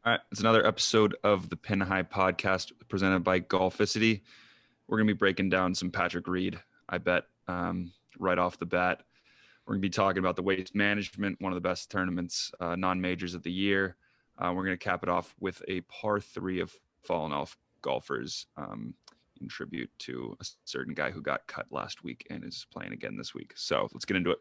All right, it's another episode of the Pin High Podcast presented by Golficity. We're going to be breaking down some Patrick Reed, I bet, right off the bat. We're going to be talking about the Waste Management, one of the best tournaments, non-majors of the year. We're going to cap it off with a par 3 of fallen off golfers in tribute to a certain guy who got cut last week and is playing again this week. So let's get into it.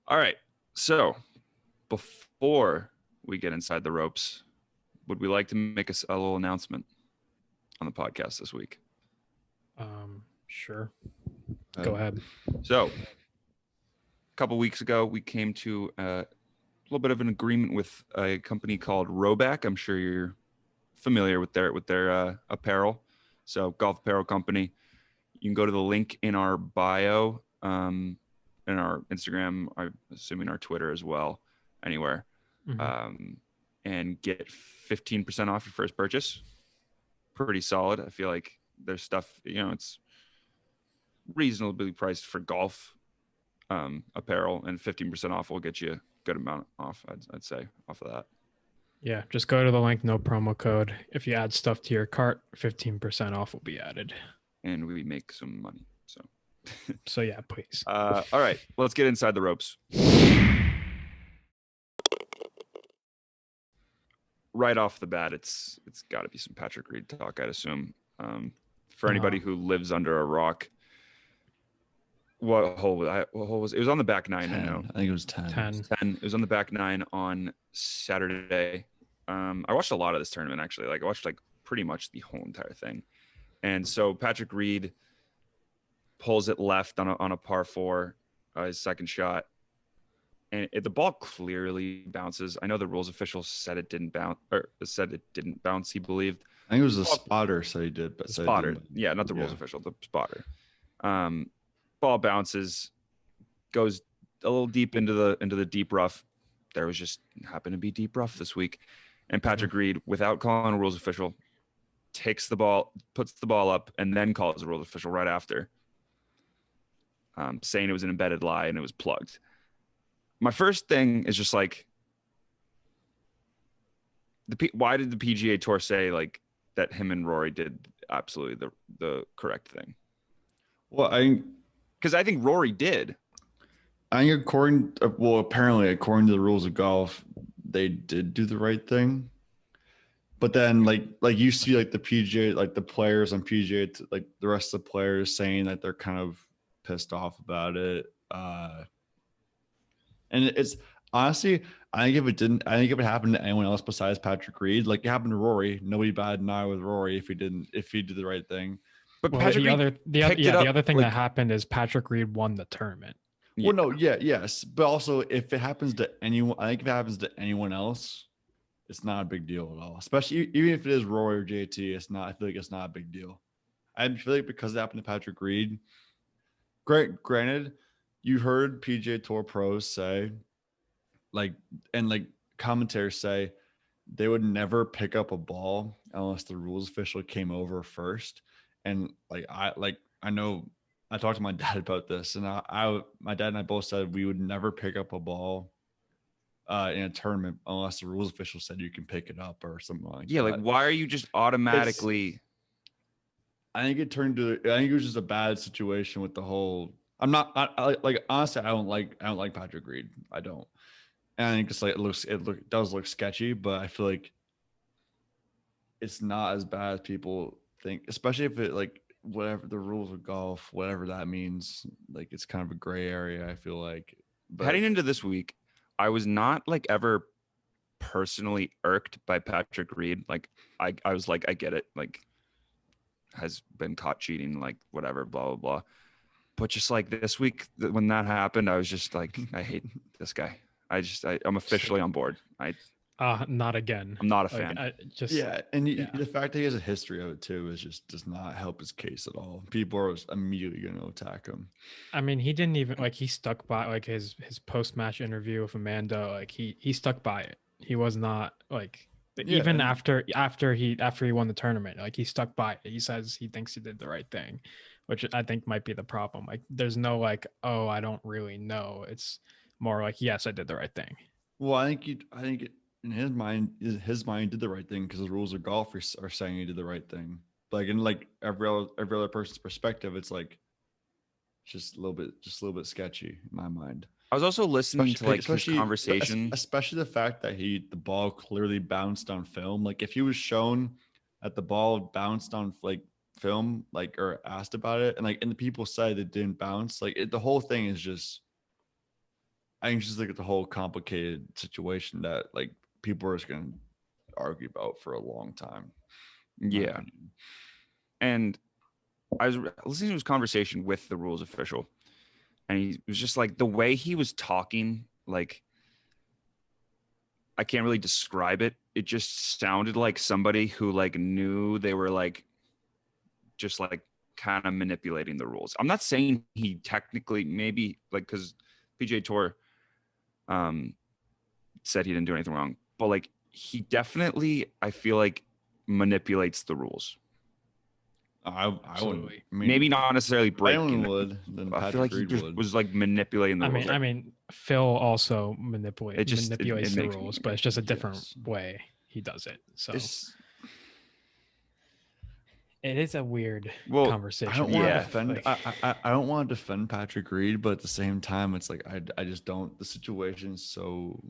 All right, so before we get inside the ropes, would we like to make a little announcement on the podcast this week? Sure. Go ahead. So, a couple weeks ago, we came to a little bit of an agreement with a company called Rhoback. I'm sure you're familiar with their apparel. So, golf apparel company. You can go to the link in our bio. In our Instagram, I'm assuming our Twitter as well, anywhere, and get 15% off your first purchase. Pretty solid. I feel like there's stuff, it's reasonably priced for golf apparel, and 15% off will get you a good amount off, I'd say, off of that. Yeah, just go to the link, no promo code. If you add stuff to your cart, 15% off will be added. And we make some money, so. So yeah, please. All right, let's get inside the ropes. Right off the bat, it's got to be some Patrick Reed talk, I'd assume. For anybody who lives under a rock, what hole was it? It was on the back 9. 10. I know. I think it was 10. 10. It was on the back 9 on Saturday. I watched a lot of this tournament, actually. I watched pretty much the whole entire thing. And so Patrick Reed pulls it left on a par 4, his second shot, and the ball clearly bounces. I know the rules official said it didn't bounce. He believed. I think it was the spotter said he did, but spotter. Yeah, not the rules official, the spotter. Ball bounces, goes a little deep into the deep rough. There was just happened to be deep rough this week, and Patrick Reed, without calling a rules official, takes the ball, puts the ball up, and then calls the rules official right after. Saying it was an embedded lie and it was plugged. My first thing is just why did the PGA Tour say that him and Rory did absolutely the correct thing? Well, because I think Rory did. I think apparently according to the rules of golf, they did do the right thing. But then like you see the PGA, the players on PGA, the rest of the players saying that they're kind of pissed off about it, and it's honestly, I think if it happened to anyone else besides Patrick Reed, it happened to Rory, nobody batted an eye with Rory if he did the right thing. But the other thing that happened is Patrick Reed won the tournament. Yeah. Well, no, yes, but also if it happens to anyone, I think if it happens to anyone else, it's not a big deal at all. Especially even if it is Rory or JT, it's not. I feel like it's not a big deal. I feel like because it happened to Patrick Reed. Granted, you heard PGA Tour pros say, and commentators say, they would never pick up a ball unless the rules official came over first. And I know I talked to my dad about this, and my dad and I both said we would never pick up a ball in a tournament unless the rules official said you can pick it up or something like that. Yeah, why are you just automatically? I think it was just a bad situation with the whole. Honestly, I don't like Patrick Reed. I don't. And I think it does look sketchy, but I feel like it's not as bad as people think, especially if it whatever the rules of golf, whatever that means, it's kind of a gray area, I feel like. But heading into this week, I was not ever personally irked by Patrick Reed. I was I get it, has been caught cheating, whatever, blah blah blah. But just this week when that happened, I was just I hate this guy. I'm officially on board. Not again. I'm not a fan. The fact that he has a history of it too does not help his case at all. People are immediately going to attack him. I mean, he didn't even he stuck by his post-match interview with Amanda. He stuck by it. He was not Yeah, Even and- after he won the tournament, like he stuck by it. He says he thinks he did the right thing, which I think might be the problem. Like there's no like, oh, I don't really know. It's more like, yes, I did the right thing. Well, I think in his mind he did the right thing because the rules of golf are saying he did the right thing. Like in like every other person's perspective, it's like just a little bit sketchy in my mind. I was also listening to like his Especially conversation. especially the fact that the ball clearly bounced on film. Like if he was shown that the ball bounced on like film, like or asked about it, and the people said it didn't bounce. Like the whole thing is just, I think it's just like the whole complicated situation that like people are just gonna argue about for a long time. in my Yeah. opinion. And I was listening to his conversation with the rules official, and he was just like, the way he was talking, like I can't really describe it. It just sounded like somebody who like knew they were like just like kind of manipulating the rules. I'm not saying he technically maybe like because PJ Tour said he didn't do anything wrong, but like he definitely I feel like manipulates the rules. I wouldn't. Absolutely. I mean, Maybe not necessarily if anyone breaking them. would. Then I Patrick feel like he Reed just would. was like manipulating the rules. I mean, Phil also manipulates it the makes me- rules, but it's just a different Yes. way he does it. So It's- it is a weird Well, conversation. I don't want to Yeah, defend. like- I don't want to defend Patrick Reed, but at the same time, it's like I just don't. The situation's so.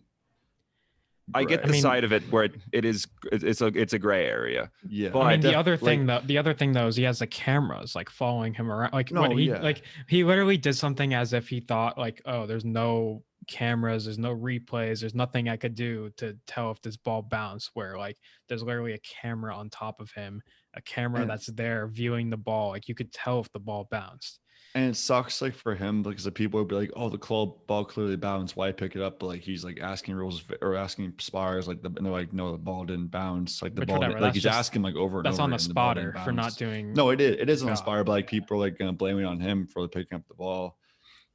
I get gray. the mean- side of it where it's a gray area. Yeah, But I mean, the def- other like, thing though is he has the cameras like following him around. Like No, what he yeah. like he literally did something as if he thought like, oh, there's no cameras, there's no replays, there's nothing I could do to tell if this ball bounced. Where like there's literally a camera on top of him, a camera And- that's there viewing the ball. Like you could tell if the ball bounced. And it sucks like for him because the people would be like, "Oh, the ball clearly bounced. Why pick it up?" But like he's like asking rules or asking spars like and they're like, "No, the ball didn't bounce." Like the Which ball, whatever, like that's he's just- asking like over and That's over. on the again, ball didn't spotter for not bounce. doing. No, it is on the Yeah. spotter, but like people are like gonna blame it on him for picking up the ball.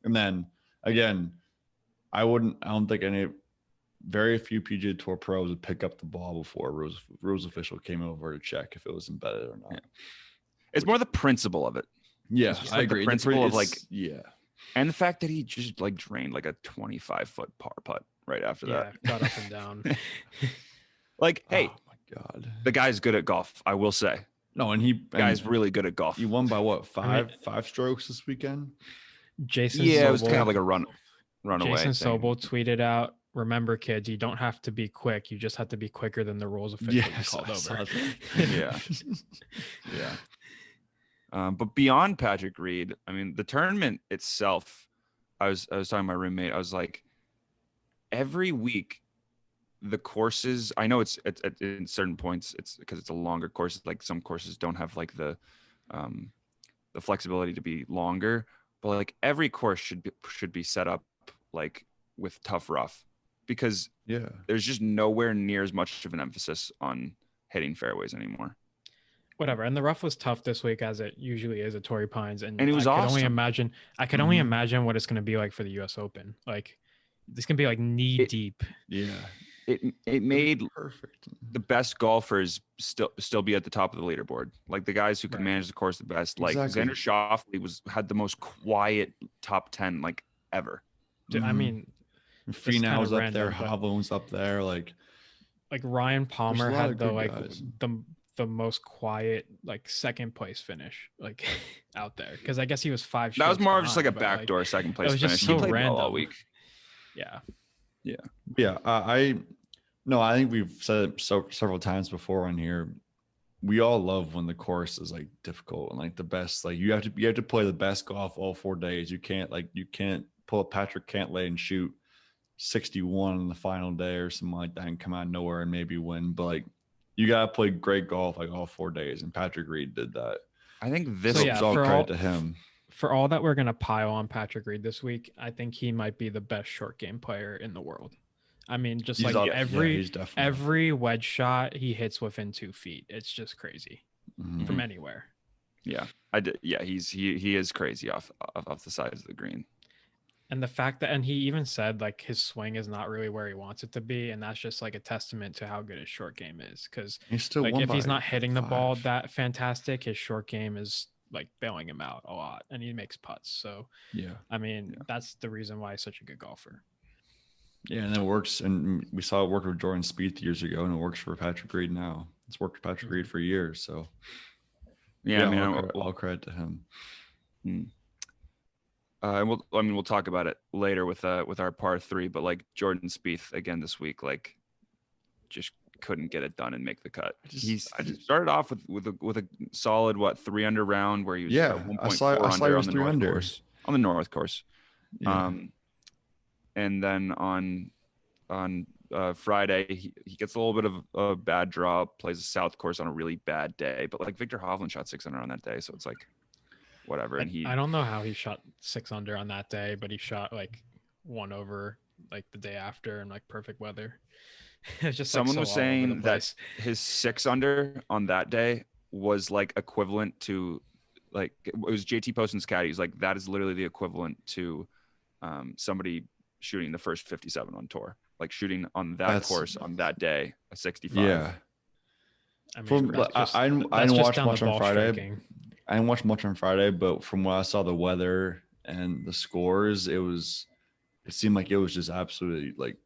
And then again, I don't think very few PGA Tour pros would pick up the ball before a rules official came over to check if it was embedded or not. Yeah. It's more the principle of it. Yeah, just I like the agree. principle of, like- yeah, And the fact that he just like drained like a 25-foot par putt right after Yeah, that. got up and down. Like, hey, oh my god, the guy's good at golf. I will say, no, and the guy's really good at golf. he won by what I mean- five strokes this weekend. Jason Yeah, it was Sobel- kind of like a runaway. Jason thing. Sobel tweeted out, "Remember, kids, you don't have to be quick. You just have to be quicker than the rules official you Yes, called I saw over." that. Yeah. Yeah. But beyond Patrick Reed, I mean, the tournament itself, I was talking to my roommate. I was like, every week, the courses. I know it's in certain points. It's because it's a longer course. Like some courses don't have like the flexibility to be longer. But like every course should be set up like with tough rough, because Yeah, there's just nowhere near as much of an emphasis on hitting fairways anymore. Whatever. And the rough was tough this week, as it usually is at Torrey Pines. And it was I could only awesome. imagine. I could only Mhm. imagine what it's going to be like for the U.S. Open. Like this can be like knee deep. yeah, It made perfect. the best golfers still be at the top of the leaderboard. Like the guys who could Right. manage the course the best. Like Exactly. Xander Schauffele had the most quiet top 10 like ever. I Mhm. mean, Finau's kinda up there, random, but- Hovland's up there, like Ryan Palmer a lot had of the good like guys. the most quiet like second place finish like out there, because I guess he was five. That was strokes more of just like a behind, but, backdoor second place was finish. just He so played well all random. week. Yeah. yeah. I think we've said it several times before on here. We all love when the course is like difficult and like the best. Like you have to play the best golf all 4 days. You can't pull up Patrick Cantlay and shoot 61 on the final day or something like that and come out of nowhere and maybe win. But like you gotta play great golf like all 4 days, and Patrick Reed did that. I think this So, yeah, It's all for credit all- to him. For all that we're gonna pile on Patrick Reed this week, I think he might be the best short game player in the world. I mean, just He's like all- yeah, every he's definitely every wedge shot he hits within 2 feet. It's just crazy Mhm. from anywhere. yeah, I did. Yeah, he is crazy off the sides of the green. And the fact that, and he even said like his swing is not really where he wants it to be, and that's just like a testament to how good his short game is. Because He's still like won if he's by not hitting the ball 5. that fantastic, his short game is like bailing him out a lot, and he makes putts. So Yeah. I mean, Yeah. that's the reason why he's such a good golfer. Yeah, and it works. And we saw it work with Jordan Spieth years ago, and it works for Patrick Reed now. It's worked for Patrick Reed for years. So Yeah, I mean, all credit to him. we'll talk about it later with our par 3, but like Jordan Spieth again this week, like just couldn't get it done and make the cut. He started off with a solid 3 under round where he was 1.4 under on the north course. On the north course. Yeah. And then on Friday he gets a little bit of a bad draw, plays a south course on a really bad day, but like Victor Hovland shot 6 under on that day, so it's like whatever. And I don't know how he shot 6 under on that day, but he shot like 1 over like the day after in like perfect weather. It's just someone like, was so all over the saying that place. his 6 under on that day was like equivalent to, like, it was JT Poston's caddy. He's like, that is literally the equivalent to somebody shooting the first 57 on tour, like shooting on that course on that day, a 65. Yeah. I mean, I didn't watch much on Friday. I didn't watch much on Friday, but from what I saw, the weather and the scores, it seemed like it was just absolutely like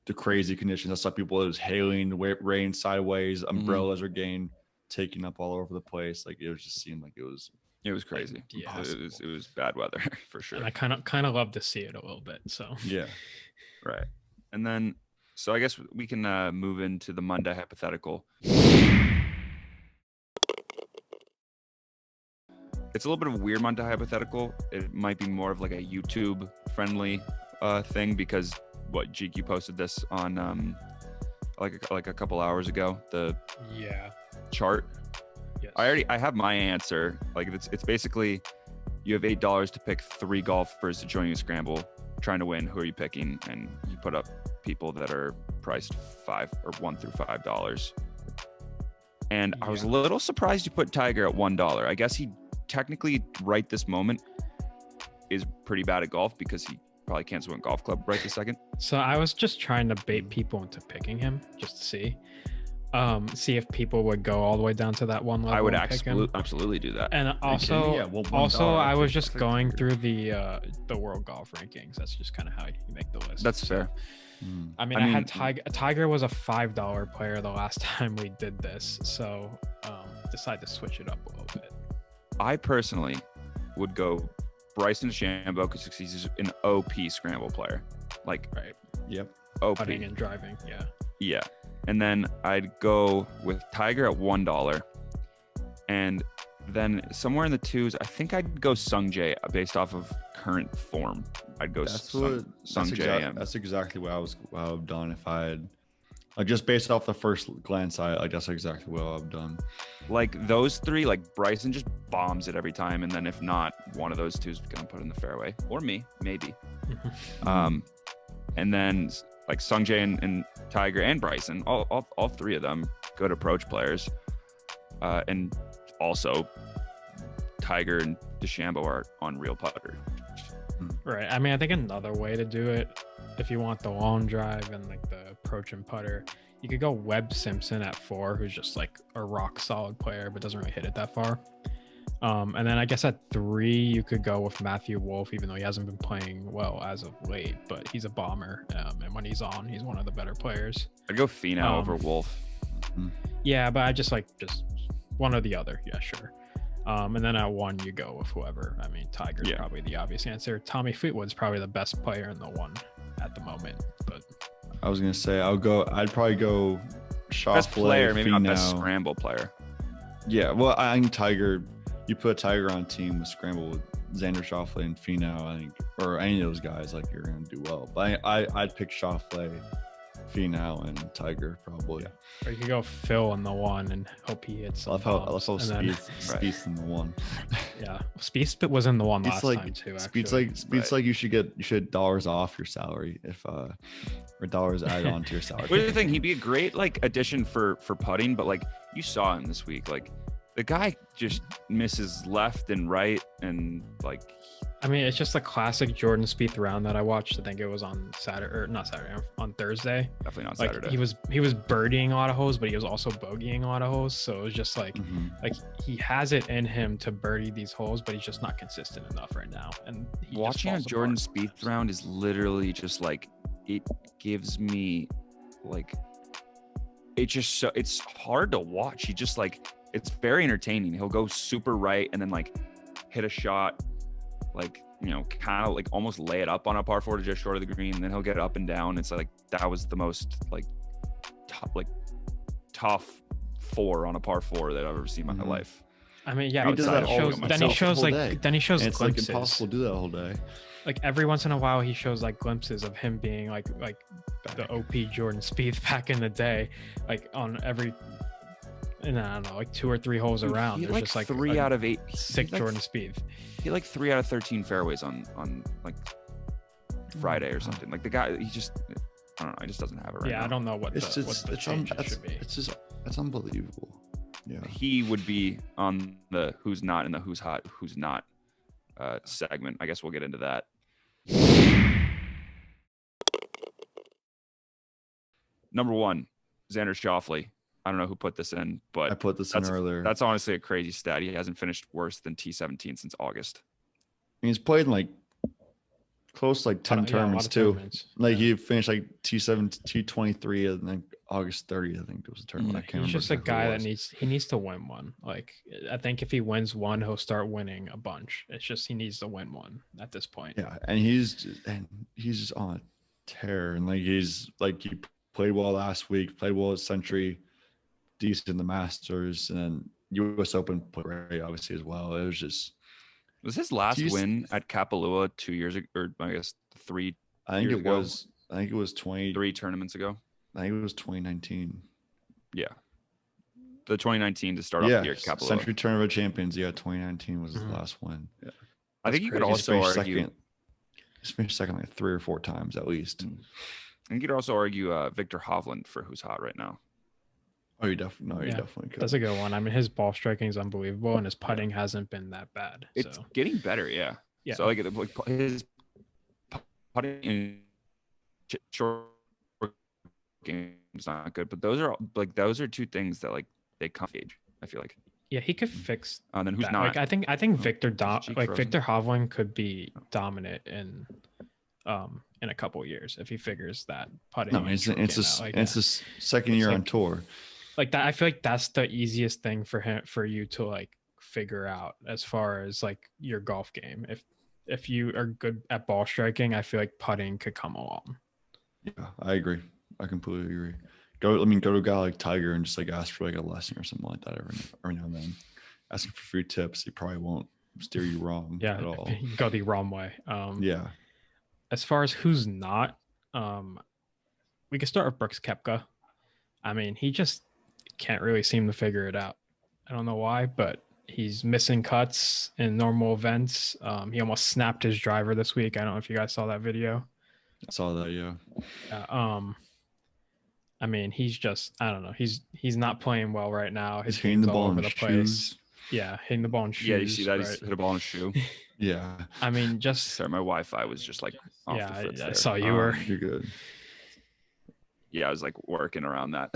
the crazy conditions. I saw people, it was hailing, rain sideways, umbrellas are getting taken up all over the place. Like it just seemed like it was crazy. Like, yeah, it was bad weather for sure. And I kind of love to see it a little bit. So yeah, right. And then, so I guess we can move into the Monday hypothetical. It's a little bit of a weird Monday hypothetical. It might be more of like a YouTube friendly thing, because GQ posted this on like a couple hours ago, the chart. Yes. I have my answer. Like it's basically, you have $8 to pick 3 golfers to join you scramble, trying to win. Who are you picking? And you put up people that are priced $1 through $5. And I was a little surprised you put Tiger at $1. I guess he technically right this moment is pretty bad at golf, because he probably can't swing a golf club right this second. So I was just trying to bait people into picking him just to see if people would go all the way down to that one level. I would and absolutely do that. And also, $1 I was just going through the world golf rankings. That's just kind of how you make the list. That's fair. I mean, I had Tiger was a $5 player the last time we did this, so decided to switch it up a little bit. I personally would go Bryson DeChambeau, because he's an OP scramble player. Like, right. Yep. OP. Putting and driving. Yeah. Yeah. And then I'd go with Tiger at $1. And then somewhere in the twos, I think I'd go Sung Jae based off of current form. I'd go Sung Jae. That's exactly what I would have done if I had, like, just based off the first glance, that's exactly what I've done. Like those 3, like Bryson just bombs it every time, and then if not, one of those 2 is gonna put in the fairway, or me, maybe. And then like Sung Jae and Tiger and Bryson, all 3 of them good approach players, and also Tiger and DeChambeau are unreal putter. Right. I mean, I think another way to do it, if you want the long drive and like the approach and putter, you could go Webb Simpson at 4, who's just like a rock solid player but doesn't really hit it that far. And then I guess at 3 you could go with Matthew Wolff, even though he hasn't been playing well as of late, but he's a bomber, and when he's on, he's one of the better players. I'd go Finau over Wolff. Yeah, but I just one or the other. Yeah, sure. And then at 1 you go with whoever. I mean, Tiger's probably the obvious answer. Tommy Fleetwood's probably the best player in the 1 at the moment, but I was gonna say I'd probably go Schauffele, best player, maybe Finau. not best scramble player. Yeah, well, I think Tiger. You put Tiger on a team with scramble with Xander Schauffele and Finau, I think, or any of those guys, like, you're gonna do well. But I'd pick Schauffele, Finau, and Tiger probably. Yeah. Or you could go Phil in the 1 and hope he hits. I love how Spieth's in the 1. Yeah, Spieth was in the 1 last time too. Spieth's like you should dollars off your salary if or dollars added onto your salary. What do you think? He'd be a great like addition for putting, but like you saw him this week, like the guy just misses left and right, and like I mean, it's just a classic Jordan Spieth round that I watched. I think it was on Saturday, or not Saturday, on Thursday. Definitely not Like Saturday. he was birdieing a lot of holes, but he was also bogeying a lot of holes. So it was just like he has it in him to birdie these holes, but he's just not consistent enough right now. And he just Watching a falls Jordan apart. Spieth round is literally just like, it gives me like, it's hard to watch. He just like, it's very entertaining. He'll go super right and then like hit a shot, like, you know, kind of like almost lay it up on a par 4 to just short of the green, and then he'll get up and down. It's like, that was the most like tough 4 on a par 4 that I've ever seen in my life. I mean, yeah, He does that all then he shows whole like day. then he shows And it's glimpses. like impossible to do that all day. Like every once in a while, he shows like glimpses of him being like the OP Jordan Spieth back in the day, like on every, and I don't know, like 2 or 3 holes Dude, around. he There's like just like 3 out of 8 sick he like, Jordan Spieth. He like 3 out of 13 fairways on like Friday or something. Like the guy, he just, I don't know, he just doesn't have it right now. I don't know what It's the just change should be. that's unbelievable. Yeah. He would be on the who's not in the who's hot, who's not segment. I guess we'll get into that. Number 1, Xander Schauffele. I don't know who put this in, but I put this in earlier. that's honestly a crazy stat. He hasn't finished worse than T17 since August. He's played in like close to like 10 Yeah, a lot tournaments of too. tournaments. Like Yeah. he finished like T7, T23, and then August 30th, I think there was a tournament. I can't He's remember. just a exactly what guy it that was. needs to win one. Like I think if he wins one, he'll start winning a bunch. It's just he needs to win one at this point. Yeah, and he's just on a tear, and like he's like he played well last week, played well at Century, decent in the Masters, and then U.S. Open played great obviously as well. It was just, Was his last He's- win at Kapalua 2 years ago, or I guess 3 I think Years it ago. was, I think it was tournaments ago? I think it was 2019. Yeah. The 2019 to start off Yeah, the year at Kapalua. Century Tournament of Champions. Yeah, 2019 was his Mhm. last win. I think you could He's also finished argue. second. He's finished second like 3 or 4 times at least. I think you'd also argue Victor Hovland for who's hot right now. Oh, you definitely, no, you Yeah, definitely could. That's a good one. I mean, his ball striking is unbelievable, and his putting hasn't been that bad. It's So getting better, yeah. yeah, So like his putting in short game is not good, but those are 2 things that like they come of age. I feel like. yeah, he could fix And then who's that. not? Like I think Victor his cheek frozen? Victor Hovland could be dominant in a couple years if he figures that putting. No, and it's stroke it's game his, out. Like, it's his second It's year on like- tour. like that. I feel like that's the easiest thing for you to like figure out as far as like your golf game. If you are good at ball striking, I feel like putting could come along. Yeah, I agree. I completely agree. Go to a guy like Tiger and just like ask for like a lesson or something like that every now and then. Asking for free tips, he probably won't steer you wrong Yeah, at all. go the wrong way. Yeah. As far as who's not, we can start with Brooks Koepka. I mean, he just can't really seem to figure it out. I don't know why, but he's missing cuts in normal events. He almost snapped his driver this week. I don't know if you guys saw that video. I saw that, yeah. I mean, he's just, I don't know. He's not playing well right now. His He's hitting the game's all ball over in the place. shoes. Yeah, hitting the ball in shoes. Yeah, you see that? right? He's hit a ball in a shoe. Yeah. I mean, just Sorry, my Wi-Fi was just like off yeah, the fritz I there. saw you were. You're good. Yeah, I was like working around that.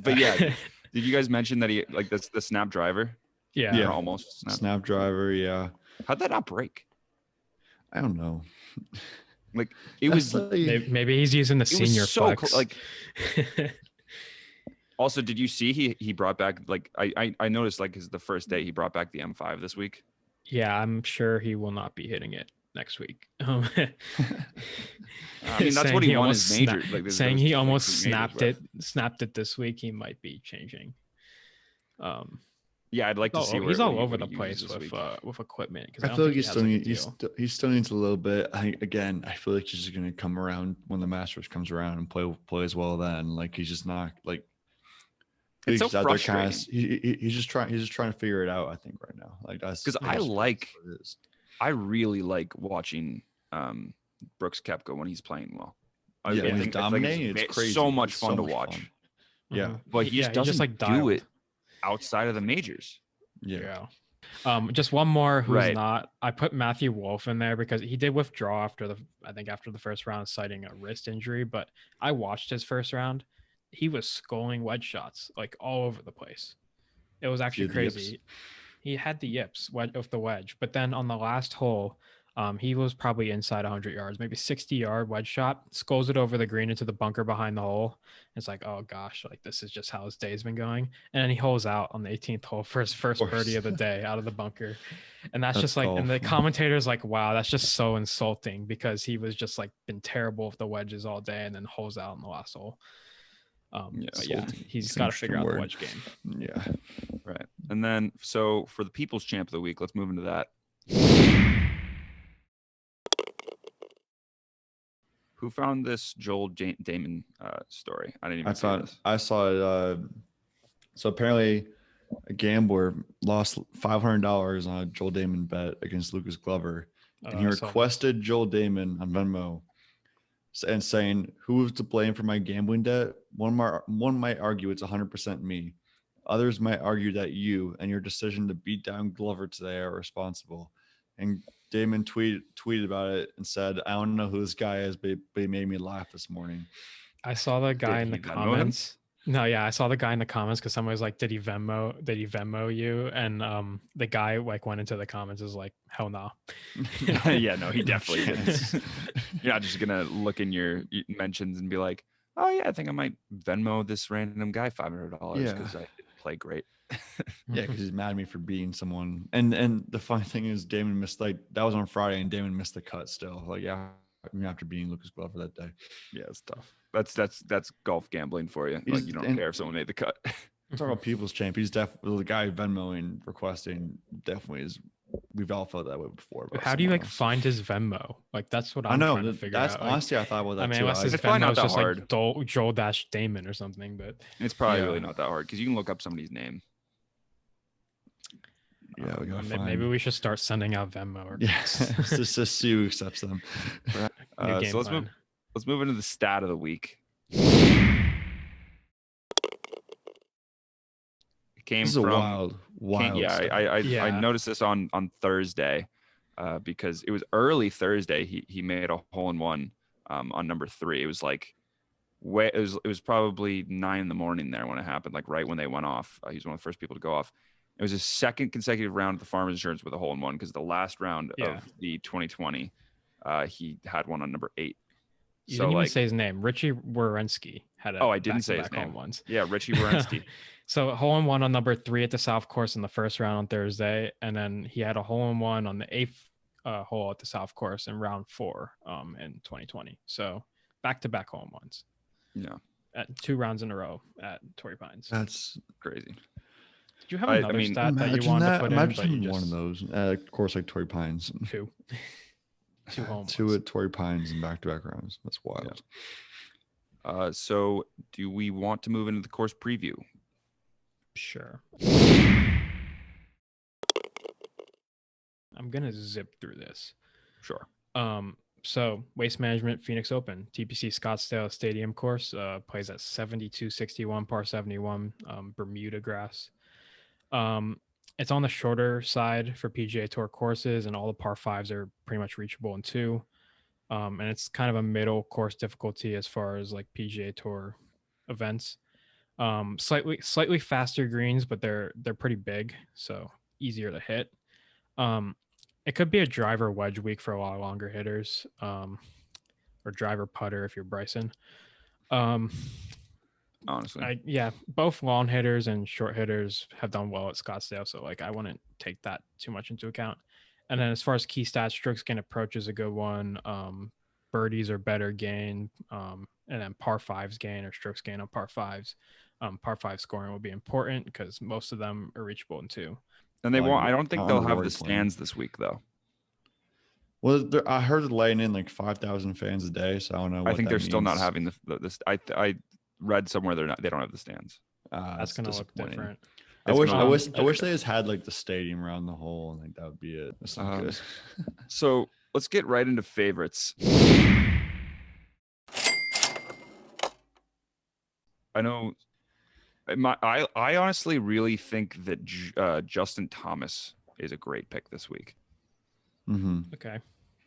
But yeah, did you guys mention that he like the snap driver? yeah. Yeah. Or almost snap. Snapdriver, yeah. How'd that not break? I don't know. Like it was. That's like- Maybe he's using the It was senior so flex. like. Also, did you see he brought back like I noticed like the first day he brought back the M5 this week. Yeah, I'm sure he will not be hitting it next week. I mean, that's Saying what he won almost his major. snap- Like, there's saying those, he like, almost 3 majors snapped it this week. He might be changing. Yeah, I'd like to see. He's what all he- over what the he place uses this week. with equipment. Because I feel like he still needs a little bit. Again, I feel like he's just gonna come around when the Masters comes around and play as well then. Like he's just not like It's so he's out there kinda- frustrating. he's just trying to figure it out, I think, right now. Like that's 'Cause I that's like- what it is. I really like watching Brooks Koepka when he's playing well. I Yeah, when he's think dominating, it's crazy. so much It's fun to watch. fun. Yeah. But he just doesn't do dialed. it outside of the majors. Yeah. Yeah. Just one more who's Right. not. I put Matthew Wolf in there because he did withdraw after the first round, citing a wrist injury. But I watched his first round. He was sculling wedge shots like all over the place. It was actually had the yips? crazy. He had the yips of the wedge, but then on the last hole, he was probably inside 100 yards, maybe 60-yard wedge shot, sculls it over the green into the bunker behind the hole. It's like, oh gosh, like this is just how his day's been going. And then he holes out on the 18th hole for his first birdie of the day out of the bunker. And that's just like, and the commentator's like, wow, that's just so insulting because he was just like been terrible with the wedges all day and then holes out in the last hole. But yeah, he's got to figure out the wedge game. Yeah. Right. And then, so for the People's Champ of the Week, let's move into that. Who found this Joel Damon story? I didn't even see this. I saw it. So apparently, a gambler lost $500 on a Joel Damon bet against Lucas Glover, and he requested Joel Damon on Venmo, and saying, "Who's to blame for my gambling debt?" One might argue it's 100% me. Others might argue that you and your decision to beat down Glover today are responsible. And Damon tweeted about it and said, "I don't know who this guy is, but he made me laugh this morning." I saw the guy in the comments. No, yeah, I saw the guy in the comments because someone was like, "Did he Venmo you?" And the guy like went into the comments is like, "Hell no." Yeah, no, he definitely didn't. You're not just gonna look in your mentions and be like, "Oh yeah, I think I might Venmo this random guy $500 because I didn't play great." Yeah, because he's mad at me for beating someone. And the funny thing is, Damon missed that was on Friday, and Damon missed the cut still. Like, yeah, after beating Lucas Glover that day. Yeah, it's tough. That's golf gambling for you. Like, you don't care if someone made the cut. Talking about People's Champ, he's definitely the guy Venmoing, requesting. Definitely is. We've all felt that way before. How do you like find his Venmo? Like that's what I'm trying to figure out. Honestly, I thought about that. I mean, too. unless his It's probably Venmo not is that just hard. like Joel Damon or something, but it's probably really not that hard because you can look up somebody's name. Yeah, maybe we should start sending out Venmo. Or just to see who accepts them. So let's move into the stat of the week. It came this is from a wild. I noticed this on Thursday because it was early Thursday. He made a hole-in-one on number 3. It was like it was probably 9 a.m. there when it happened, like right when they went off. He was one of the first people to go off. It was his second consecutive round at the Farmers Insurance with a hole-in-one because the last round of the 2020, he had one on number 8. You didn't even say his name. Richie Werenski had a I didn't say his name. Hole-in-ones. Yeah, Richie Werenski. So hole-in-one on number 3 at the South Course in the first round on Thursday, and then he had a hole-in-one on the 8th hole at the South Course in round 4 in 2020. So back-to-back hole-in-ones. Yeah, at 2 rounds in a row at Torrey Pines. That's crazy. Did you have another stat that you wanted to put in? Imagine one of those at a course like Torrey Pines. 2. 2 home. 2 at Torrey Pines in back-to-back rounds. That's wild. Yeah. So do we want to move into the course preview? Sure. I'm gonna zip through this. Sure. So Waste Management Phoenix Open TPC Scottsdale Stadium course plays at 7261 par 71 Bermuda grass. It's on the shorter side for PGA Tour courses, and all the par 5s are pretty much reachable in 2. And it's kind of a middle course difficulty as far as like PGA Tour events. Slightly faster greens, but they're pretty big, so easier to hit. It could be a driver wedge week for a lot of longer hitters, or driver putter if you're Bryson. Honestly, both long hitters and short hitters have done well at Scottsdale, so like I wouldn't take that too much into account. And then as far as key stats, strokes gain approach is a good one. Birdies are better gain, and then par 5s gain or strokes gain on par 5s. Par 5 scoring will be important because most of them are reachable in 2. And they won't. I don't think they'll have the stands this week, though. Well, I heard they're laying in like 5,000 fans a day, so I don't know. I think they're still not having this. I read somewhere they don't have the stands. That's gonna look different. I wish they just had like the stadium around the hole, and like that would be it. That's not good. So let's get right into favorites. I know. I honestly really think that Justin Thomas is a great pick this week. Mm-hmm. Okay.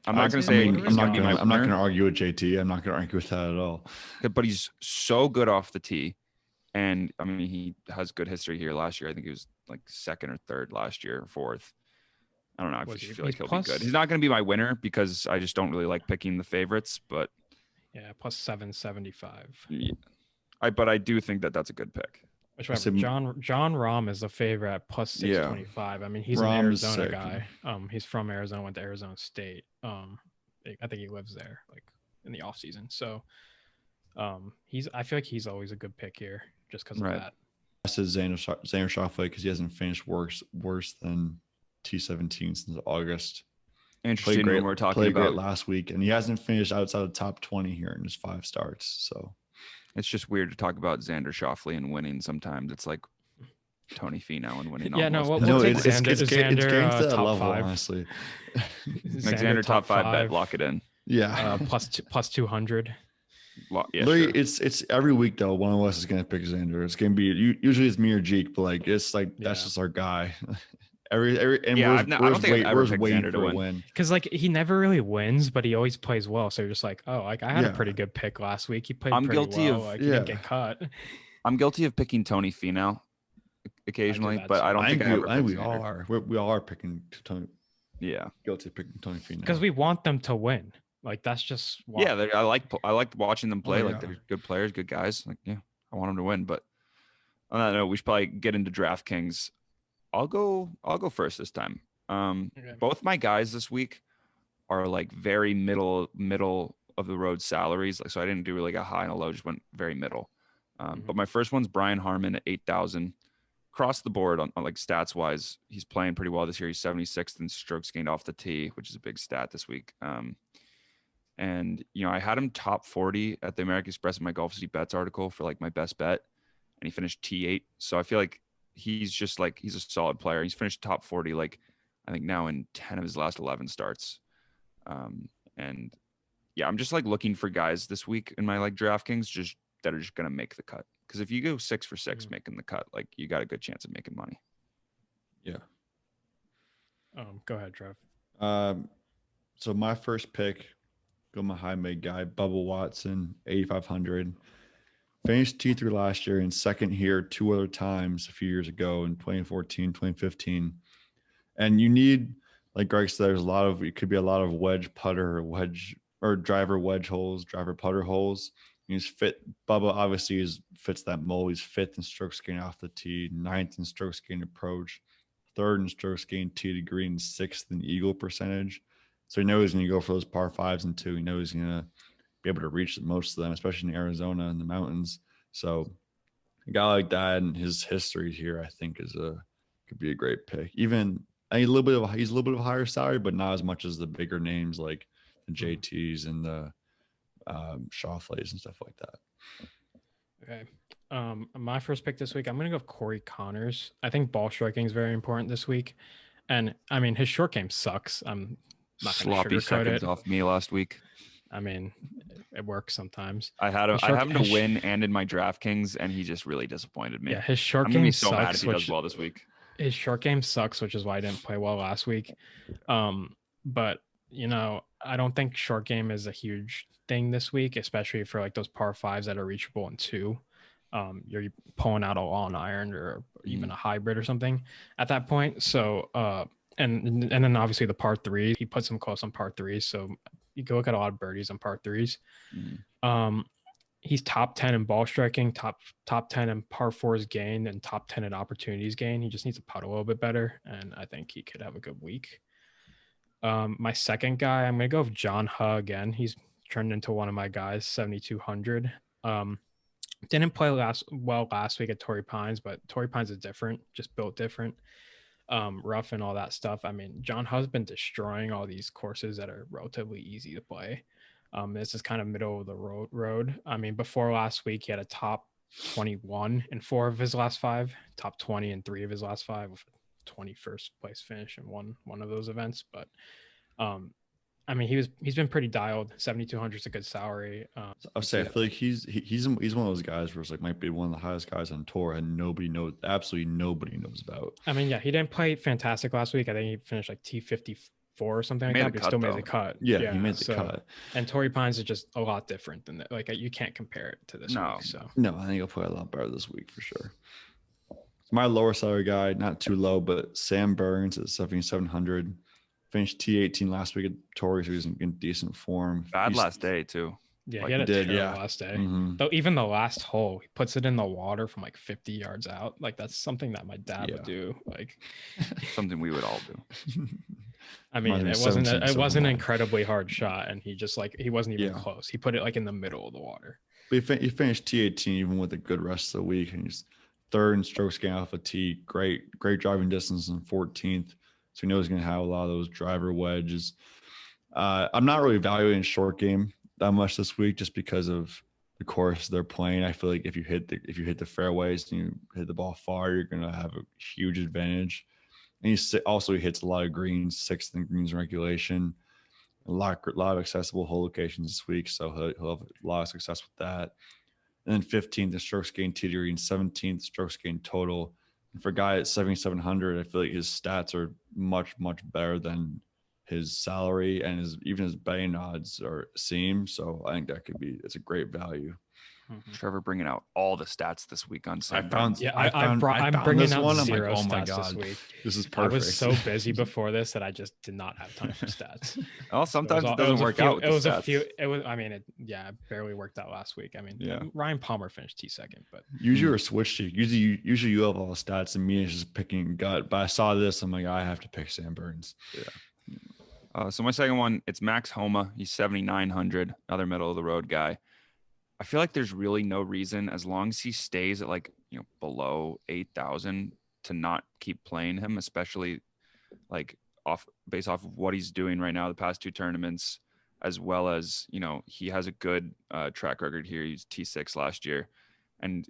I'm not going to say mean, he's going to be my I'm not winner, going to argue with JT. I'm not going to argue with that at all. but he's so good off the tee. And I mean, he has good history here last year. I think he was like second or third last year, or fourth. I don't know. I just feel like he'll be good. He's not going to be my winner because I just don't really like picking the favorites, but yeah, plus 775. Yeah. But I do think that that's a good pick. Which John Rahm is the favorite at plus 625. I mean, he's an Arizona guy. He's from Arizona, went to Arizona State. I think he lives there, like in the off season. So, I feel like he's always a good pick here, just because of that. I said Xander Schauffele because he hasn't finished worse than T17 since August. Interesting when we're talking about last week, and he hasn't finished outside of the top 20 here in his 5 starts. So it's just weird to talk about Xander Schauffele and winning. Sometimes it's like Tony Finau and winning. Yeah, almost. no, it's getting to that top level, 5. honestly. Xander top 5 bet, lock it in. Yeah, plus 200. Yeah, sure. It's every week though. One of us is gonna pick Xander. It's gonna be usually it's me or Jeek, but like it's like that's just our guy. I don't think I've ever picked Xander to win. Because like he never really wins, but he always plays well. So you're just like, oh, like I had a pretty good pick last week. He played pretty well. He didn't get cut. I'm guilty of picking Tony Finau occasionally, but I don't think we all are. We all are picking Tony. Yeah, guilty of picking Tony Finau because we want them to win. Like that's just I like watching them play. Like they're good players, good guys. Like I want them to win. But on that note, we should probably get into DraftKings. I'll go first this time. Both my guys this week are like very middle of the road salaries. Like so, I didn't do like a high and a low, just went very middle. But my first one's Brian Harman at 8,000. Across the board on like stats wise, he's playing pretty well this year. He's 76th in strokes gained off the tee, which is a big stat this week. And I had him top 40 at the American Express in my Golf City Bets article for like my best bet, and he finished T8. So I feel like he's just like he's a solid player. He's finished top 40 like I think now in 10 of his last 11 starts. And yeah, I'm just like looking for guys this week in my like DraftKings just that are just gonna make the cut. Because if you go 6 for 6 making the cut, like you got a good chance of making money. Yeah. Go ahead, Trev. So my first pick, go my high mid guy, Bubba Watson, 8,500. Finished T3 last year and second here 2 other times a few years ago in 2014, 2015. And you need, like Greg said, it could be a lot of wedge putter, driver wedge holes, driver putter holes. He's fit. Bubba obviously fits that mold. He's 5th in strokes gained off the tee, 9th in strokes gained approach, 3rd in strokes gained tee to green, 6th in eagle percentage. So he knows he's going to go for those par 5s and 2. He knows he's going to be able to reach most of them, especially in Arizona and the mountains. So a guy like that and his history here, I think, could be a great pick. Even he's a little bit of a higher salary, but not as much as the bigger names like the JTs and the Schauffele's and stuff like that. Okay. My first pick this week, I'm going to go with Corey Connors. I think ball striking is very important this week. And I mean, his short game sucks. I'm not going to sloppy sugarcoat seconds it. off me last week. I mean, it works sometimes. I had him to win and in my DraftKings, and he just really disappointed me. Yeah, his short game so sucks. Mad if he does well this week. His short game sucks, which is why I didn't play well last week. But I don't think short game is a huge thing this week, especially for like those par 5s that are reachable in 2. You're pulling out a long iron or even a hybrid or something at that point. So and then obviously the par 3s, he puts them close on par 3s. So you can look at a lot of birdies on par 3s. He's top 10 in ball striking, top 10 in par 4s gained, and top 10 in opportunities gained. He just needs to putt a little bit better, and I think he could have a good week. My second guy, I'm going to go with John Huh again. He's turned into one of my guys, 7,200. Didn't play last week at Torrey Pines, but Torrey Pines is different, just built different. Rough and all that stuff. I mean, John Huh's been destroying all these courses that are relatively easy to play. This is kind of middle of the road. I mean, before last week, he had a top 21 in 4 of his last 5, top 20 in 3 of his last 5, with 21st place finish in one of those events. But I mean, he's been pretty dialed. 7,200 is a good salary. I'll say I feel like he's one of those guys where it's like might be one of the highest guys on tour, and absolutely nobody knows about. I mean, yeah, he didn't play fantastic last week. I think he finished like T54 or something like that, but he still made the cut. Yeah, he made the cut. And Torrey Pines is just a lot different than that. Like you can't compare it to this week. So no, I think he'll play a lot better this week for sure. My lower salary guy, not too low, but Sam Burns at 7,700. Finished T18 last week at Torrey, so he's in decent form. Bad last day too. Yeah, like he had a terrible last day. Mm-hmm. Though even the last hole, he puts it in the water from like 50 yards out. Like that's something that my dad would do. Like something we would all do. I mean, it wasn't an incredibly hard shot, and he just he wasn't even close. He put it like in the middle of the water. But he finished T18 even with a good rest of the week, and he's third in strokes gained off a tee. Great driving distance in 14th. So we know he's going to have a lot of those driver wedges. I'm not really evaluating short game that much this week just because of the course they're playing. I feel like if you hit the fairways and you hit the ball far, you're going to have a huge advantage. And he hits a lot of greens, 6th in greens regulation, a lot of accessible hole locations this week. So he'll have a lot of success with that. And then 15th in strokes gained tee to green, 17th strokes gained total. And for a guy at 7,700, I feel like his stats are much, much better than his salary, and even his betting odds seem. So I think it's a great value. Mm-hmm. Trevor bringing out all the stats this week on Sunday. I'm bringing out one. Zero I'm like, oh my stats God, this week. This is perfect. I was so busy before this that I just did not have time for stats. Well, sometimes it doesn't work out. It barely worked out last week. I mean, Ryan Palmer finished T2, but usually we're switched to usually you have all the stats and me is just picking gut. But I saw this, I'm like, I have to pick Sam Burns. Yeah. So my second one, it's Max Homa. He's 7,900, another middle of the road guy. I feel like there's really no reason, as long as he stays at below 8,000, to not keep playing him, especially based off of what he's doing right now, the past 2 tournaments, as well as, he has a good track record here. He's T6 last year, and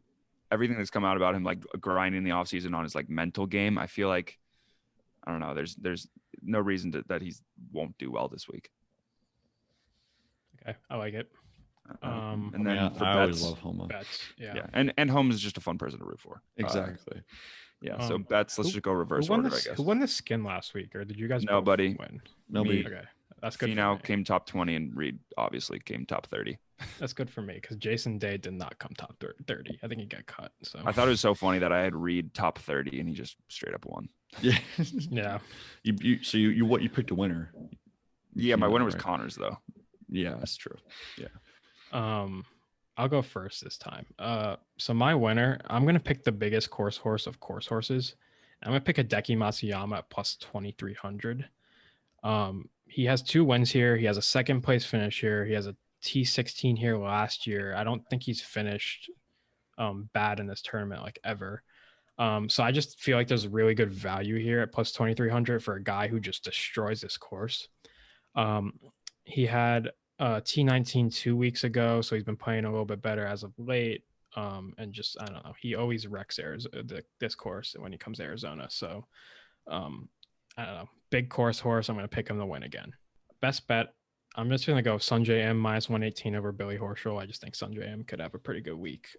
everything that's come out about him, like grinding the offseason on his mental game. I feel like, I don't know, there's no reason that he won't do well this week. Okay. I like it. And then for I bets, always love Homa. Yeah. And Holmes is just a fun person to root for. Exactly. So bets, let's just go reverse order, I guess. Who won the skin last week, or did you guys Nobody both win? Nobody. Okay, that's good. Finau came top 20, and Reed obviously came top 30. That's good for me because Jason Day did not come top 30. I think he got cut. So I thought it was so funny that I had Reed top 30, and he just straight up won. Yeah. Yeah. You picked a winner. Yeah, my winner was Connors though. Yeah, that's true. Yeah. I'll go first this time. So my winner, I'm gonna pick the biggest course horse of course horses. I'm gonna pick Hideki Matsuyama at plus 2,300. He has 2 wins here. He has a 2nd place finish here. He has a T16 here last year. I don't think he's finished bad in this tournament ever. So I just feel like there's really good value here at plus 2,300 for a guy who just destroys this course. He had T19 2 weeks ago, so he's been playing a little bit better as of late. And just, I don't know, he always wrecks this course when he comes to Arizona. So I don't know, big course horse. I'm going to pick him to win again. Best bet, I'm just going to go Sungjae M minus 118 over Billy Horschel. I just think Sungjae M could have a pretty good week.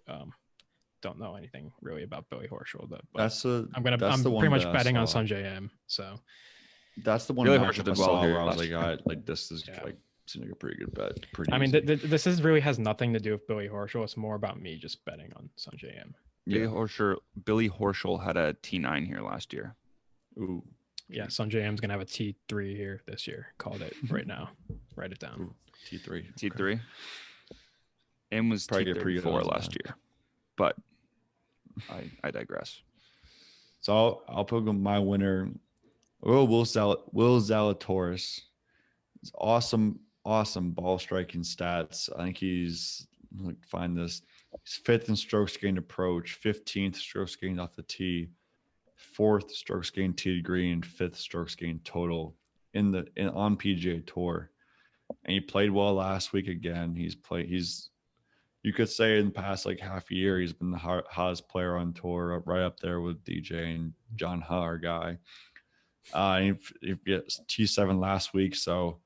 Don't know anything really about Billy Horschel, but I'm pretty much betting on Sungjae M. So that's the one. Billy Horschel did well here. I was like, this is seems like a pretty good bet. This really has nothing to do with Billy Horschel. It's more about me just betting on Sungjae M. Billy Horschel had a T9 here last year. Ooh. Yeah, Sungjae M's gonna have a T3 here this year. Called it right now. Write it down. Ooh, T3. T3. M was probably T34 last year, but I digress. So I'll put my winner. Will Zalatoris. It's awesome ball striking stats. I think he's find this. He's 5th in strokes gained approach, 15th strokes gained off the tee, 4th strokes gained tee to green, 5th strokes gained total on PGA Tour. And he played well last week again. You could say in the past half a year he's been the hottest player on tour, right up there with DJ and John Huh, our guy. He gets T7 last week, so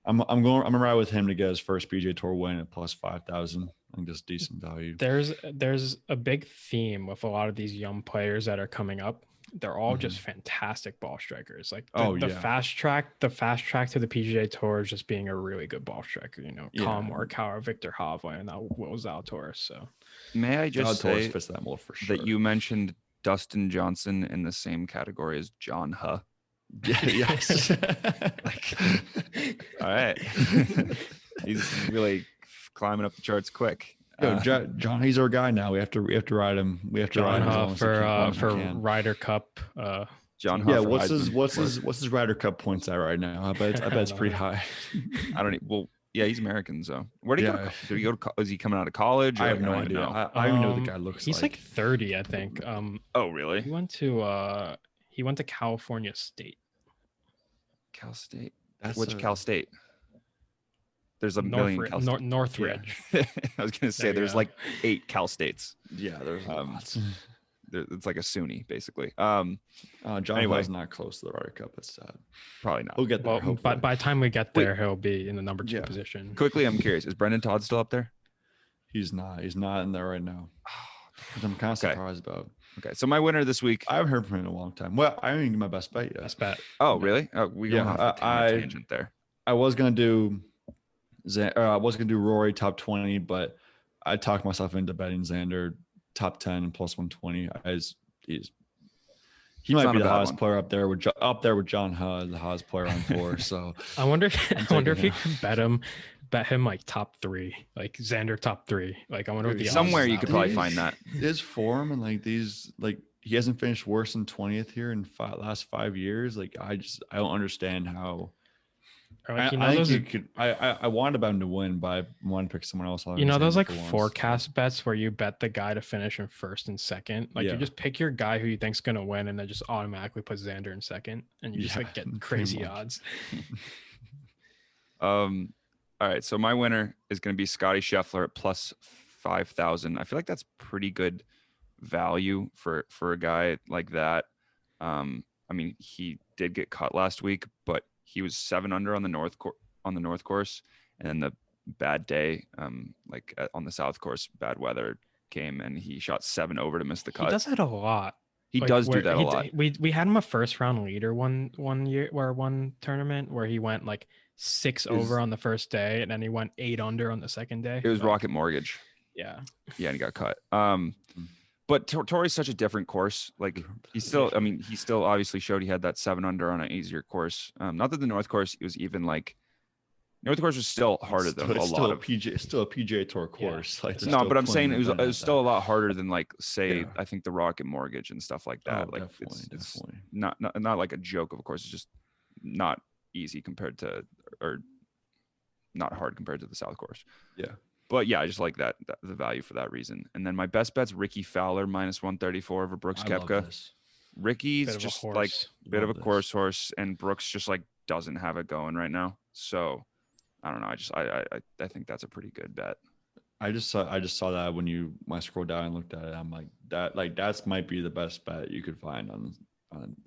I'm gonna ride with him to get his first PGA Tour win at plus 5,000. I think that's decent value. There's a big theme with a lot of these young players that are coming up. They're all just fantastic ball strikers. Like the fast track to the PGA Tour is just being a really good ball striker. You know, Colin Morikawa, Victor Hovland, and now Will Zalatoris. So may I just say fits that mold for sure. that you mentioned Dustin Johnson in the same category as John Huh. Yes. All right. He's really climbing up the charts quick. Yo, John, he's our guy now. We have to ride him. We have to ride him for Ryder Cup. John. Yeah, what's his Ryder Cup points at right now? I bet it's pretty high. I don't. Well, yeah, he's American. So where did he go? Did he go to? Is he coming out of college? I have no idea. I don't even know what the guy looks like. He's like 30, I think. Oh, really? He went to California State. Cal State. Which Cal State? There's a million Cal States. Northridge. Yeah. I was gonna say there's like 8 Cal States. Yeah, there's lots. It's like a SUNY basically. John Hill's not close to the Ryder Cup. It's sad. Probably not. We'll get there. By the time we get there, he'll be in the number 2 position. Quickly, I'm curious. Is Brendan Todd still up there? He's not. He's not in there right now. I'm kind of surprised about. Okay, so my winner this week. I haven't heard from him in a long time. Well, I didn't even get my best bet yet. Best bet. Oh, really? Oh, we don't have a tangent there. I was gonna do. I was gonna do Rory top 20, but I talked myself into betting Xander top 10 and plus 120. He might be the hottest player up there with John Huh, the hottest player on tour. So I wonder if you could bet him like top 3, like Xander top 3. Like I wonder if somewhere you could probably find that. His form and he hasn't finished worse than 20th here in last 5 years. Like I don't understand how. Like, I wanted about him to win, but I wanted to pick someone else. Those like forecast bets where you bet the guy to finish in first and second. Like you just pick your guy who you think's gonna win, and then just automatically put Xander in second, and you just like get crazy odds. All right, so my winner is gonna be Scotty Scheffler at plus 5,000. I feel like that's pretty good value for a guy like that. I mean, he did get cut last week, but he was 7 under on the north course, and then the bad day, on the south course, bad weather came, and he shot 7 over to miss the cut. He does that a lot. He does do that a lot. We had him a first round leader one tournament where he went like 6 over on the first day, and then he went 8 under on the second day. It was Rocket Mortgage. Yeah, and he got cut. But Torrey's such a different course. Like he still obviously showed he had that 7 under on an easier course. Not that the North course was even like North course was still harder than a lot of PGA Tour course. Yeah. No, but I'm saying it was still a lot harder than like I think the Rocket Mortgage and stuff like that. It's not like a joke of course. It's just not easy compared to or not hard compared to the South course. Yeah. But yeah, I just like that the value for that reason. And then my best bet's Ricky Fowler minus 134 over Brooks Koepka. Ricky's just like a bit of a course horse, and Brooks just like doesn't have it going right now. So I don't know. I think that's a pretty good bet. I just saw that when I scrolled down and looked at it. I'm like that's might be the best bet you could find on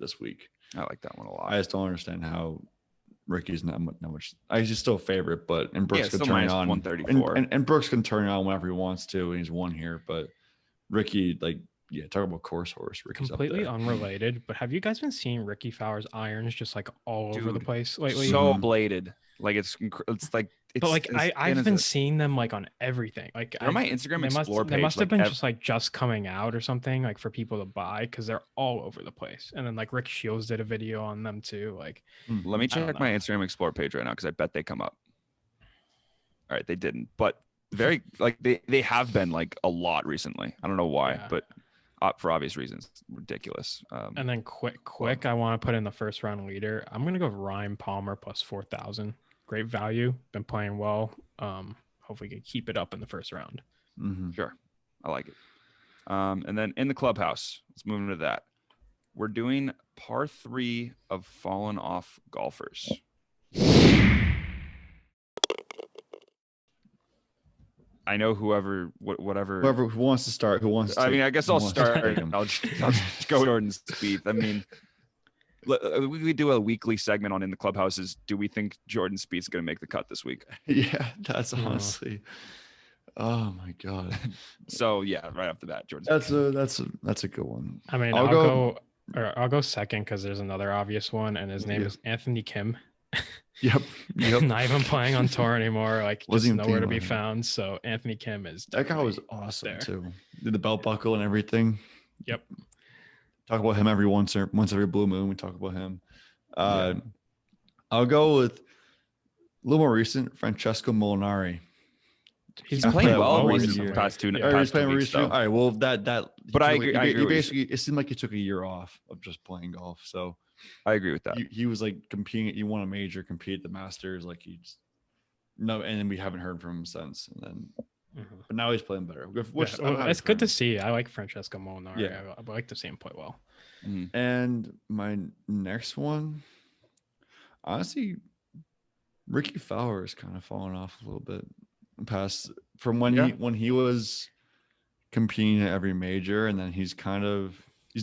this week. I like that one a lot. I just don't understand how Ricky's not much. He's still a favorite, and Brooks can turn it on 134, and Brooks can turn it on whenever he wants to, and he's won here. But Ricky, talk about course horse. Ricky's completely unrelated. But have you guys been seeing Ricky Fowler's irons just like all over the place lately? So bladed, like it's like. I've been seeing them like on everything. Like on my Instagram Explore page, they must have been just coming out or something like for people to buy because they're all over the place. And then like Rick Shields did a video on them too. Like, let me check my Instagram Explore page right now because I bet they come up. All right, they didn't, but very like they have been like a lot recently. I don't know why, but for obvious reasons, ridiculous. And then quick, I want to put in the first round leader. I'm gonna go Ryan Palmer plus 4,000. Great value, been playing well. Hopefully we can keep it up in the first round. Mm-hmm. Sure, I like it. And then in the clubhouse, let's move into that. We're doing par 3 of fallen off golfers. I know whoever who wants to start. I mean, I guess I'll start. I'll just go Jordan Spieth. I mean, We do a weekly segment on In the Clubhouses. Do we think Jordan Spieth's going to make the cut this week? Yeah, that's honestly. Oh my god. So yeah, right off the bat, Jordan. That's a good one. I mean, I'll go second because there's another obvious one, and his name is Anthony Kim. Yep. Not even playing on tour anymore. Like Wasn't just even nowhere to be thinking about found. So Anthony Kim is That guy was definitely awesome there. too. Did the belt buckle and everything. Yep. Talk about him once every blue moon. We talk about him. I'll go with a little more recent, Francesco Molinari. He's playing well recently. past two. Yeah. He's playing weeks, recently. All right. Well, that. But I agree. I agree. He basically, it seemed like he took a year off of just playing golf. So I agree with that. he was like competing. He won a major, compete at the Masters. Like he's and then we haven't heard from him since. And then, but now he's playing better. Which it's good to see. I like Francesco Molinari. Yeah. I like to see him play well. And my next one, honestly, Ricky Fowler is kind of falling off a little bit past from when he was competing at every major, and then he's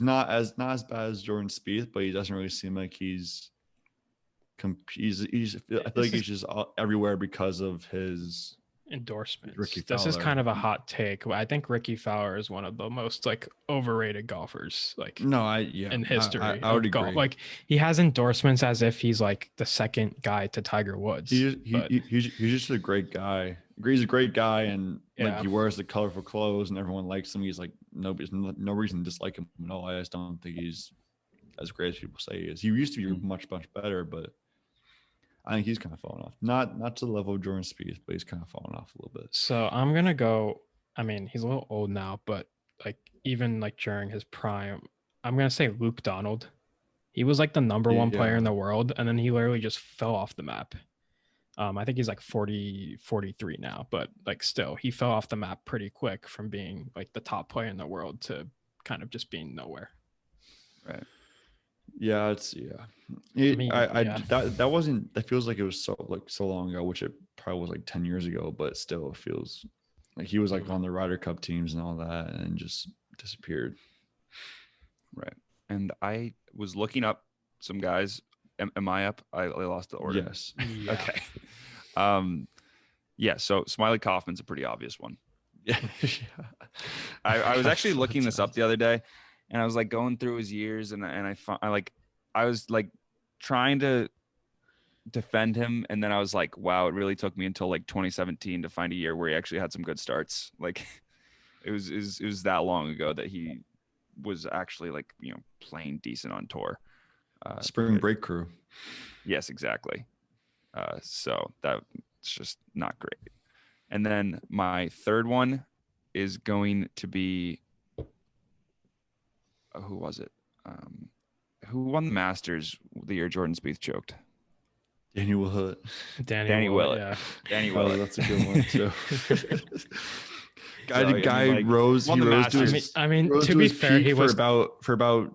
not as bad as Jordan Spieth, but he doesn't really seem like he's I feel like he's just everywhere because of his endorsements. Ricky This is Fowler. kind of a hot take. I think Ricky Fowler is one of the most like overrated golfers in history. I would of golf. agree. Like he has endorsements as if he's like the second guy to Tiger Woods. He's just a great guy. He's a great guy, and like he wears the colorful clothes, and everyone likes him. He's like no reason to dislike him at all. I just don't think he's as great as people say he is. He used to be much better, but I think he's kind of fallen off. Not to the level of Jordan Spieth, but he's kind of fallen off a little bit. So I'm gonna go. I mean, he's a little old now, but like even like during his prime, I'm gonna say Luke Donald. He was like the number one player in the world, and then he literally just fell off the map. I think he's like 43 now, but like still, he fell off the map pretty quick from being like the top player in the world to kind of just being nowhere. Right. Yeah, that feels like it was so long ago, which it probably was like 10 years ago, but still it feels like he was like on the Ryder Cup teams and all that and just disappeared. Right. And I was looking up some guys. Am I up? I lost the order. Yes. Yeah. Okay. Yeah, so Smiley Kaufman's a pretty obvious one. Yeah. I was actually looking this up the other day, and I was like going through his years, and I was like trying to defend him, and then I was like, wow, it really took me until like 2017 to find a year where he actually had some good starts. Like it was that long ago that he was actually like, you know, playing decent on tour. Spring break crew. Yes, exactly. So that's just not great. And then my third one is going to be who was it? Who won the Masters the year Jordan Spieth choked? Danny Willett. Danny Willett. Yeah. Danny Willett. That's a good one too. Guy rose. Won He the rose Masters. I mean, rose to be his fair, peak he was for about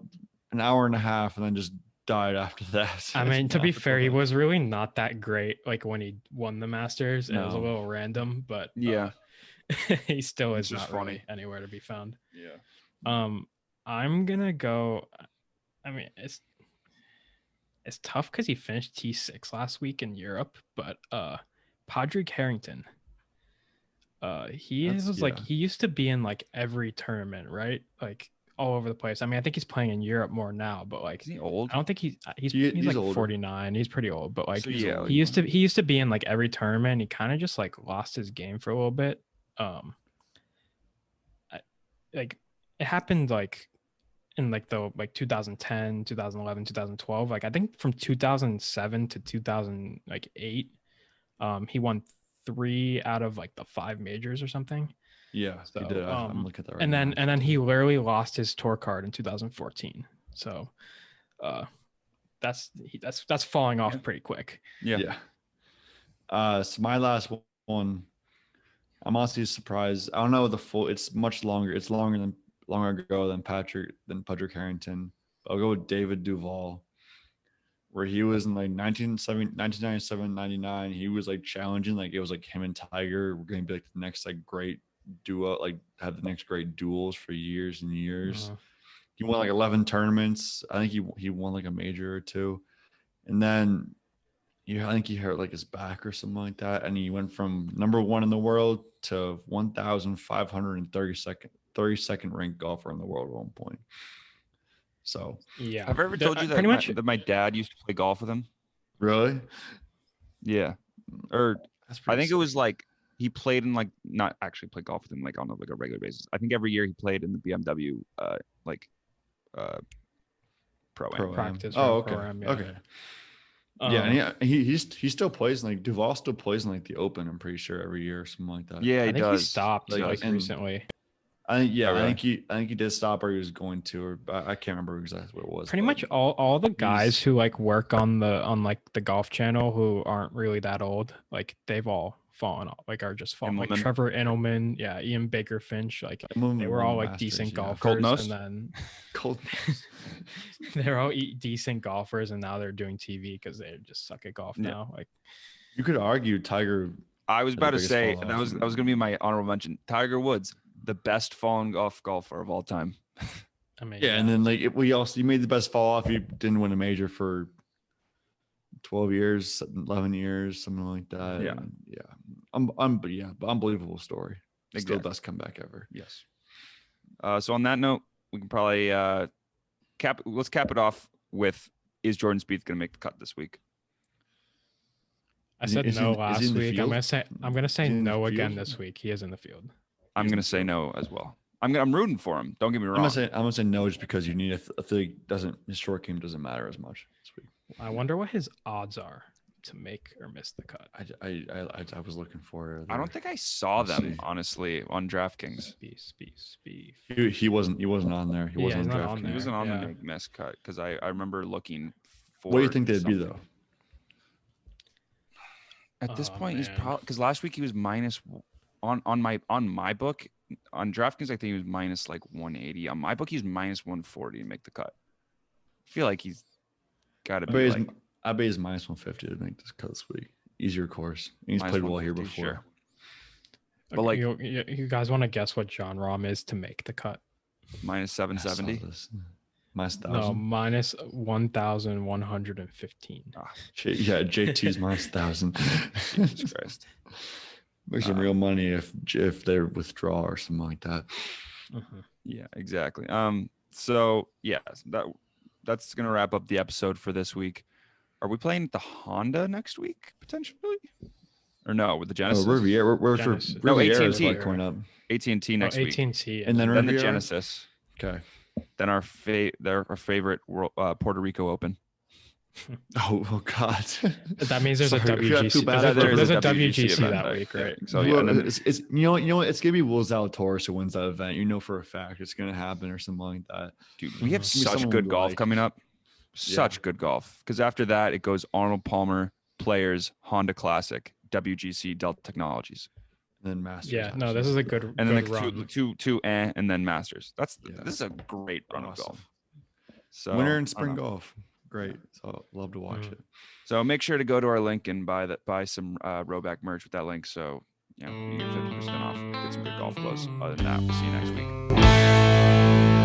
an hour and a half, and then just died after that. I mean, to be fair, he was really not that great. Like when he won the Masters, it was a little random, but Yeah. he still is just not funny. really anywhere to be found. Yeah. I'm gonna go. I mean, it's tough because he finished T6 last week in Europe, but Padraig Harrington. He used to be in like every tournament, right? Like all over the place. I mean, I think he's playing in Europe more now, but like, Is he old? I don't think he's like older. 49. He's pretty old, but like So, yeah, he used to be in like every tournament. He kind of just like lost his game for a little bit. Like it happened like in like 2010, 2011, 2012. Like I think from 2007 to 2008, he won 3 out of like the 5 majors or something. Yeah, So, he did. I'm looking at that right and now. then he literally lost his tour card in 2014. So that's falling off pretty quick. Yeah. So my last one, I'm honestly surprised. I don't know the full. It's much longer. It's longer ago than Padraig Harrington. I'll go with David Duval, where he was in like 1997, 99. He was like challenging, like it was like him and Tiger were going to be like the next like great duo, like have the next great duels for years and years. he won like 11 tournaments. I think he won like a major or two, and then I think he hurt like his back or something like that, and he went from number 1 in the world to 1,532nd ranked golfer in the world at one point. So Yeah. Have I ever told you that pretty much that my dad used to play golf with him? really, Yeah. Or that's I pretty think it was like he played in like not actually play golf with him like on like a regular basis. I think every year he played in the BMW like pro Pro-Am. practice. Oh, or okay, program, okay. Um, Yeah, and he still plays in, like Duval still plays in like the Open. I'm pretty sure every year or something like that. Yeah, I he think does. he stopped Like, like and- recently. I think Oh, really? I think he did stop or he was going to, or I can't remember exactly what it was. Pretty but much all the guys he's- who like work on like the Golf Channel who aren't really that old, like they've all fallen off, like are just fallen. Like Immelman. Trevor Immelman, yeah, Ian Baker Finch, like they were all like decent golfers, Cold-nosed? and Cold. then they're all decent golfers, and now they're doing TV because they just suck at golf Yeah. now. Like You could argue Tiger. I was The about to biggest say fall that off. was gonna be my honorable mention. Tiger Woods, the best fallen golfer of all time. I mean, Yeah, and then like he made the best fall off. He didn't win a major for 12 years, 11 years, something like that. Yeah. And yeah. But unbelievable story. Still Exactly. the best comeback ever. Yes. So on that note, we can probably let's cap it off with, is Jordan Spieth going to make the cut this week? I Is he- said is he no in- is he last in the week. field? I'm gonna say Is he in the no again field? this week. He is in the field. I'm He's going in to say no as well. I'm rooting for him. Don't get me I'm wrong. gonna say no just because you need. I feel like his short game doesn't matter as much this week. I wonder what his odds are to make or miss the cut. I was looking for it. I don't think I saw Let's them see. honestly on DraftKings. Spieth. he wasn't on there. He Yeah, wasn't he's on not on DraftKings. there. He wasn't on Yeah. the make miss cut because I remember looking for. What do you think they'd be something. though? At this Oh, point, he's man. probably because last week he was minus on my book on DraftKings. I think he was minus like 180. On my book, he's minus 140 to make the cut. I feel like he's got to be like I bet he's minus 150 to make this cut this week. Easier course. And he's minus played well here 150, before. sure. But But, like- you guys want to guess what John Rahm is to make the cut? minus I saw 770. this. Minus No, 1,000. minus 1,115. Yeah, JT's minus 1,000. Jesus Christ. Make some real money if they withdraw or something like that. Mhm. Yeah, exactly. So yeah, that's gonna wrap up the episode for this week. Are we playing the Honda next week potentially, or no with the Oh, Genesis? Riviera. We're for Genesis. No, Riviera is AT&T. like coming up. AT&T next week, AT&T. And then then the Riviera? Genesis, Okay. then our favorite world, Puerto Rico Open. Oh God. that means there's a Sorry, we got WGC. too bad. There's a WGC WGC event that week, right? So Well, yeah, and then, it's you know it's gonna be Will Zalatoris who wins that event. You know for a fact it's gonna happen or something like that. dude, we have Mhm. Give me such someone good we golf like. coming up. Such good golf. Because after that, it goes Arnold Palmer, Players, Honda Classic, WGC, Delta Technologies, And then Masters. Yeah, no, this is a good and then good like run. two, and then Masters. This Yeah. is a great run of Awesome. golf. So winter I and don't spring know. golf. Great. So love to watch Mhm. it. So make sure to go to our link and buy some Roback merch with that link. So you get 50% off. Get some good golf clothes. Other than that, we'll see you next week.